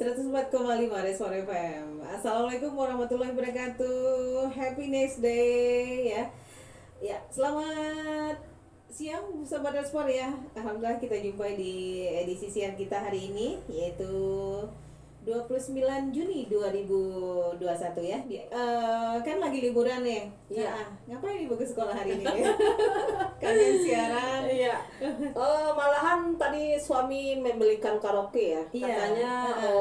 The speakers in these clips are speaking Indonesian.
104,5 Respon FM. Assalamualaikum warahmatullahi wabarakatuh. Happy next day ya. Ya, selamat siang Sobat Respon ya. Alhamdulillah kita jumpa di edisi siang kita hari ini, yaitu 29 Juni 2021 ya. Kan lagi liburan nih. Iya. Nah, ngapain ibu ke sekolah hari ini? Kangen siaran. Iya. Malahan tadi suami membelikan karaoke ya. Iya. Katanya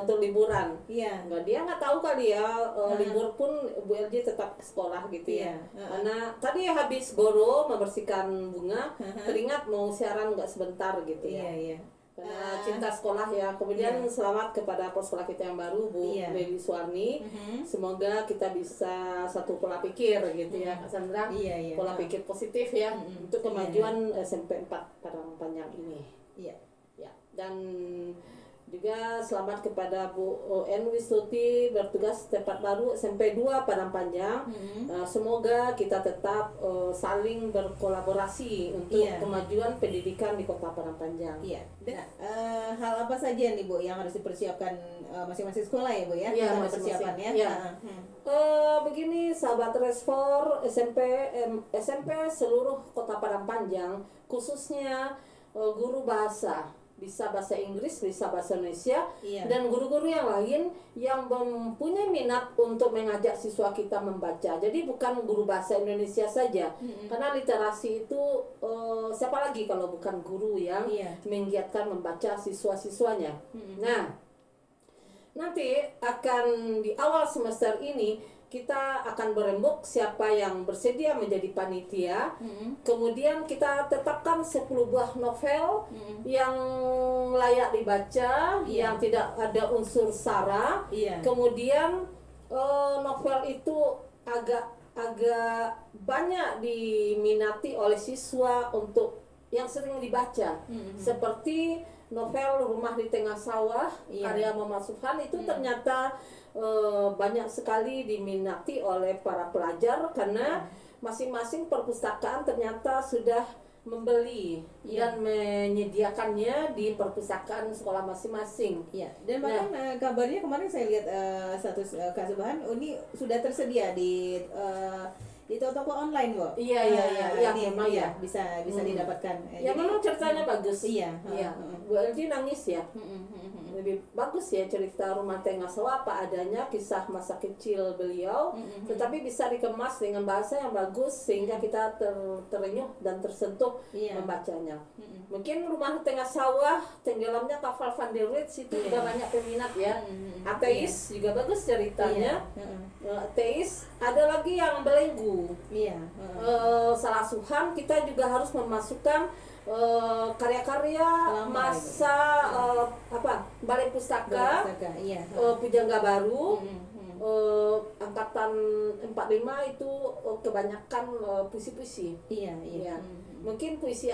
untuk liburan. Iya. Dia nggak tahu kali ya, libur pun Bu LJ tetap ke sekolah gitu ya. Iya. Karena tadi habis goro membersihkan bunga, teringat mau siaran nggak sebentar gitu ya. Iya, iya. Karena cinta sekolah ya. Kemudian selamat kepada sekolah kita yang baru, Bu Baby Suwarni. Semoga kita bisa satu pola pikir gitu ya, Kak Sandra. Iya. Pola pikir positif ya untuk kemajuan SMP 4 Padangpanjang ini. Iya. Ya. Dan juga selamat kepada Bu N Wistuti bertugas tempat baru SMP 2 Padangpanjang. Semoga kita tetap saling berkolaborasi untuk kemajuan pendidikan di Kota Padangpanjang. Iya. Nah, hal apa saja nih Bu yang harus dipersiapkan masing-masing sekolah ya Bu ya? Iya, Kita persiapan ya. ya. Begini sahabat Resfor SMP seluruh Kota Padangpanjang, khususnya guru bahasa, bisa bahasa Inggris, bisa bahasa Indonesia, dan guru-guru yang lain yang mempunyai minat untuk mengajak siswa kita membaca. Jadi bukan guru bahasa Indonesia saja, karena literasi itu siapa lagi kalau bukan guru yang menggiatkan membaca siswa-siswanya. Nah, nanti akan di awal semester ini kita akan berembuk siapa yang bersedia menjadi panitia. Kemudian kita tetapkan 10 buah novel yang layak dibaca, yang tidak ada unsur sara. Kemudian novel itu agak banyak diminati oleh siswa untuk yang sering dibaca. Seperti novel Rumah di Tengah Sawah karya Muhammad Subhan itu ternyata banyak sekali diminati oleh para pelajar karena masing-masing perpustakaan ternyata sudah membeli dan menyediakannya di perpustakaan sekolah masing-masing. Dan bahkan kabarnya kemarin saya lihat status Kak Subhan ini sudah tersedia di toko online kok. Iya, memang ya bisa didapatkan. Ya memang ceritanya bagus. Iya. Bu LG nangis ya. Lebih bagus ya cerita Rumah Tengah Sawah apa adanya, kisah masa kecil beliau, tetapi bisa dikemas dengan bahasa yang bagus sehingga kita terenyuh dan tersentuh membacanya. Mungkin Rumah Tengah Sawah tenggelamnya kapal Van der Ritz itu juga banyak peminat ya. Ateis juga bagus ceritanya. Ateis, ada lagi yang belenggu. Salah Suhan kita juga harus memasukkan karya-karya masa Balai Pustaka, Pujangga Baru, angkatan 45 itu kebanyakan puisi-puisi. Mungkin puisi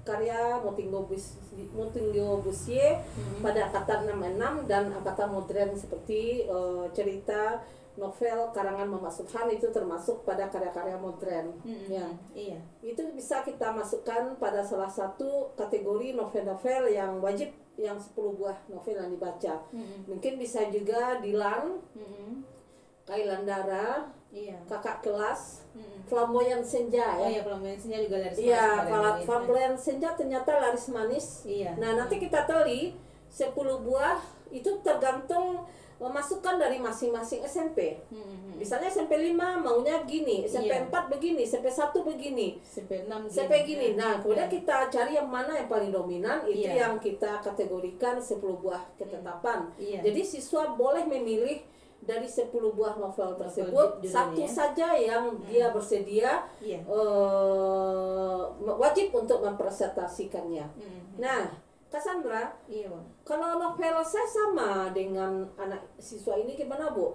karya Motinggo Busie pada angkatan 66 dan angkatan modern seperti cerita novel karangan Muhammad Subhan itu termasuk pada karya-karya modern. Itu bisa kita masukkan pada salah satu kategori novel-novel yang wajib, yang 10 buah novel yang dibaca. Mungkin bisa juga Dilan, Kailandara, Kakak Kelas, Flamboyan Senja ya. Flamboyan Senja juga laris manis. Flamboyan Senja ternyata laris manis. Nah, nanti kita teli 10 buah itu tergantung masukan dari masing-masing SMP. Misalnya SMP 5 maunya begini, SMP 4 begini, SMP 1 begini, SMP 6 gini. Nah, kemudian kita cari yang mana yang paling dominan, itu yang kita kategorikan 10 buah ketetapan. Jadi siswa boleh memilih dari 10 buah novel tersebut satu saja yang dia bersedia wajib untuk mempresentasikannya. Nah, Cassandra, kalau novel saya sama dengan anak siswa ini gimana Bu?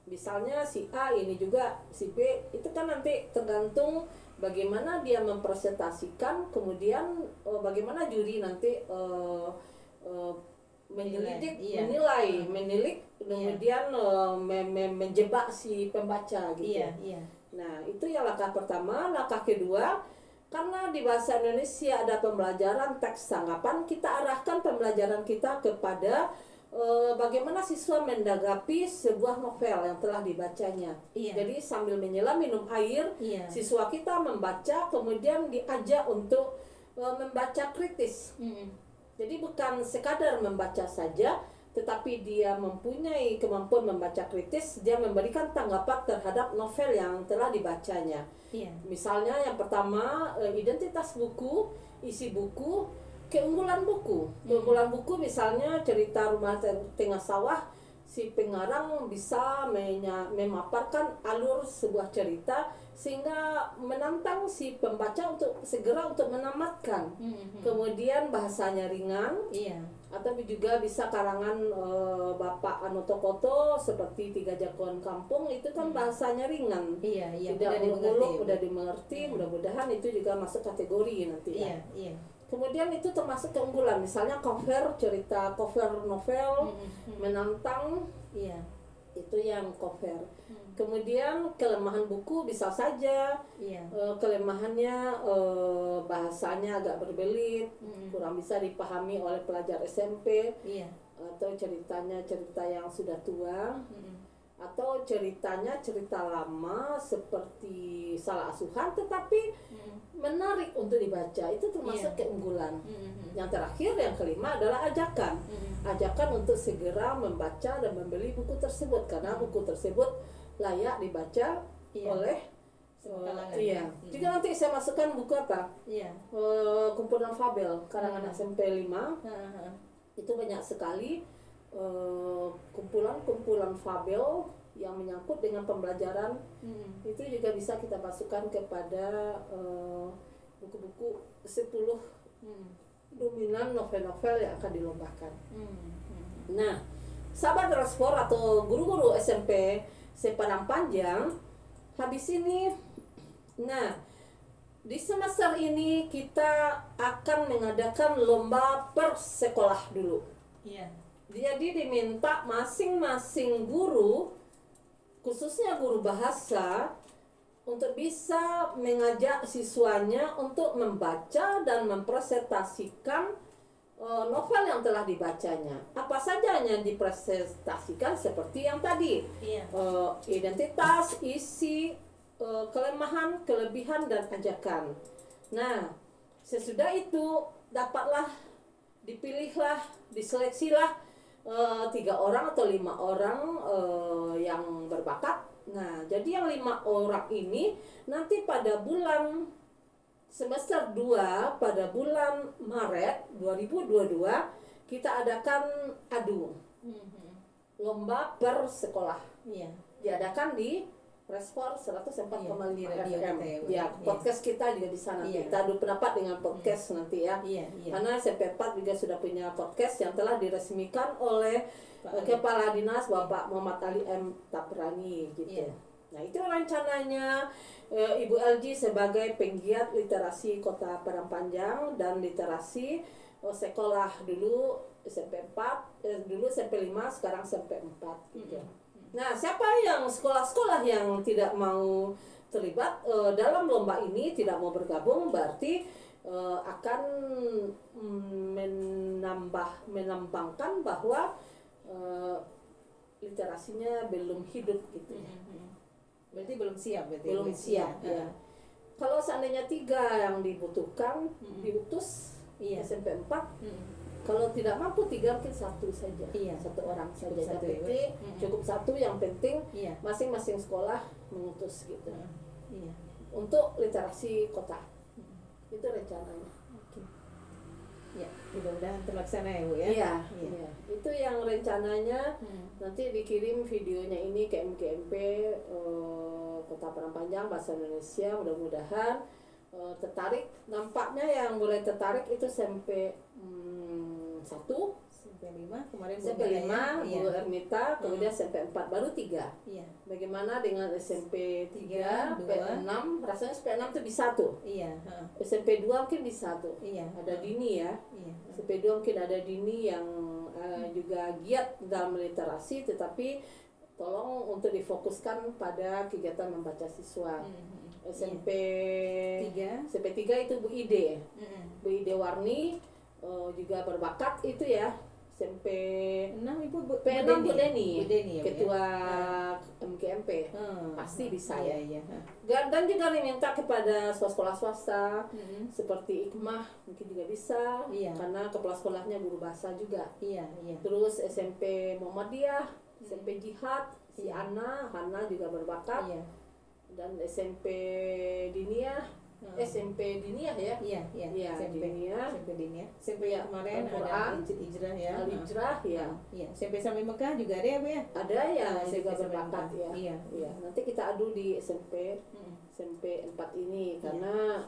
Misalnya si A ini juga si B, itu kan nanti tergantung bagaimana dia mempresentasikan, kemudian bagaimana juri nanti menilik, kemudian menjebak si pembaca gitu. Nah, itu ya langkah pertama. Langkah kedua, Karena di bahasa Indonesia ada pembelajaran teks tanggapan, kita arahkan pembelajaran kita kepada bagaimana siswa menanggapi sebuah novel yang telah dibacanya. Iya. Jadi sambil menyelam minum air, Iya. siswa kita membaca, kemudian diajak untuk membaca kritis. Jadi bukan sekadar membaca saja, tetapi dia mempunyai kemampuan membaca kritis, dia memberikan tanggapan terhadap novel yang telah dibacanya. Iya. Misalnya yang pertama, identitas buku, isi buku, keunggulan buku. Keunggulan buku misalnya cerita Rumah Tengah Sawah, si pengarang bisa memaparkan alur sebuah cerita sehingga menantang si pembaca untuk segera untuk menamatkan. Kemudian bahasanya ringan. Iya. Atau juga bisa karangan Bapak Anoto Koto seperti Tiga Jagoan Kampung, itu kan bahasanya ringan. Iya, iya. Tidak Mudah muluk-muluk, dimengerti. mudah dimengerti. Mudah-mudahan itu juga masuk kategori nanti ya. Iya, iya. Kemudian itu termasuk keunggulan, misalnya cover cerita, cover novel menantang, Iya. itu yang cover. Kemudian kelemahan buku bisa saja Iya. kelemahannya bahasanya agak berbelit, kurang bisa dipahami oleh pelajar SMP, Iya. atau ceritanya cerita yang sudah tua, atau ceritanya cerita lama seperti Salah Asuhan tetapi menarik untuk dibaca, itu termasuk Iya. keunggulan. Yang terakhir, yang kelima adalah ajakan. Ajakan untuk segera membaca dan membeli buku tersebut karena buku tersebut layak dibaca Iya. oleh Semua kalangan, iya. ya. Juga nanti saya masukkan buku apa? Iya. Kumpulan Fabel karangan SMP 5. Heeh. Itu banyak sekali kumpulan-kumpulan fabel yang menyangkut dengan pembelajaran. Itu juga bisa kita masukkan kepada buku-buku 10 dominan novel-novel yang akan dilombakan. Nah, sahabat Raspor atau guru-guru SMP Sepadang Panjang, habis ini, nah, di semester ini kita akan mengadakan lomba per sekolah dulu. Iya. Jadi diminta masing-masing guru, khususnya guru bahasa, untuk bisa mengajak siswanya untuk membaca dan mempresentasikan novel yang telah dibacanya. Apa saja yang dipresentasikan seperti yang tadi, Iya. identitas, isi, kelemahan, kelebihan, dan ajakan. Nah, sesudah itu dapatlah dipilihlah, diseleksilah 3 orang atau 5 orang yang berbakat. Nah, jadi yang 5 orang ini nanti pada bulan semester 2 pada bulan Maret 2022 kita adakan adu lomba per sekolah. Iya. Diadakan di Respor 104,5 Iya, di radio FM. kita ya, Bu. Ya, Iya. podcast kita juga bisa nanti. Iya. Kita adu pendapat dengan podcast nanti ya. Iya, iya. Karena SMP4 juga sudah punya podcast yang telah diresmikan oleh Pak Ali. Kepala Dinas Bapak Muhammad Ali M. Taprani gitu. Iya. Nah, itu rencananya Ibu LG sebagai penggiat literasi Kota Padang Panjang dan literasi sekolah dulu SMP 4, dulu SMP 5, sekarang SMP 4 gitu. Nah, siapa yang sekolah-sekolah yang tidak mau terlibat dalam lomba ini, tidak mau bergabung, berarti akan menambangkan bahwa literasinya belum hidup gitu ya. Berarti belum siap berarti. Belum Bu? siap Iya. ya. Kalau seandainya 3 yang dibutuhkan diutus Iya. SMP 4, kalau tidak mampu 3 mungkin 1 saja. Iya. 1 orang saja. Cukup satu, Yang ya, Bu? penting cukup 1, yang penting Iya. masing-masing sekolah mengutus gitu. Iya. Untuk literasi kota. Itu rencananya. Oke. Ya, mudah-mudahan terlaksana ya, Bu ya. Iya, Iya. iya. Itu yang rencananya. Hmm. Nanti dikirim videonya ini ke MKMP Kota Padang Panjang Bahasa Indonesia. Mudah-mudahan tertarik. Nampaknya yang mulai tertarik itu SMP 1, SMP 5 kemarin Bu SMP 5 Mita ya. Bu Ermita, kemudian SMP 4 baru 3. Iya. Bagaimana dengan SMP 3, 3, P6? Rasanya SMP 6 tuh bisa tuh. Iya, heeh. SMP 2 mungkin bisa tuh. Iya. Ada Dini ya. Iya. SMP 2 mungkin ada Dini yang juga giat dalam literasi, tetapi tolong untuk difokuskan pada kegiatan membaca siswa. SMP Tiga. SMP 3 itu Bu Ide. Mm-mm. Bu Ide Warni juga berbakat itu ya. SMP 6 Ibu P6 Bu Deni, Bu Deni ya, Bu, ketua ya? MGMP. Pasti bisa ya. Iya. Dan juga diminta kepada sekolah swasta Mm-mm. seperti Ikmah mungkin juga bisa, Iya. karena kepala sekolahnya guru bahasa juga. Iya. Terus SMP Muhammadiyah, SMP Jihad, si Hana juga berbakat, Iya. dan SMP Diniyah, SMP Diniyah ya. Iya. Iya, SMP Diniyah. SMP Diniyah. SMP Ya, kemarin Al-Quran, ada Hijrah ya. Al-Hijrah ya. Iya. SMP sampai Mekah juga ada ya, Bu ya? Ada ya SMP juga sampai berbakat Mekah. ya. Iya. Iya. Nanti kita adu di SMP 4 ini karena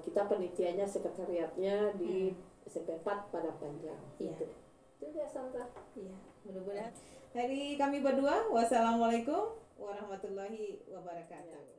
kita penelitiannya sekretariatnya di SMP 4 pada panjang. Iya. Gitu. Itu ya Sandra. Iya. Mudah-mudahan. Dari kami berdua, wassalamualaikum warahmatullahi wabarakatuh.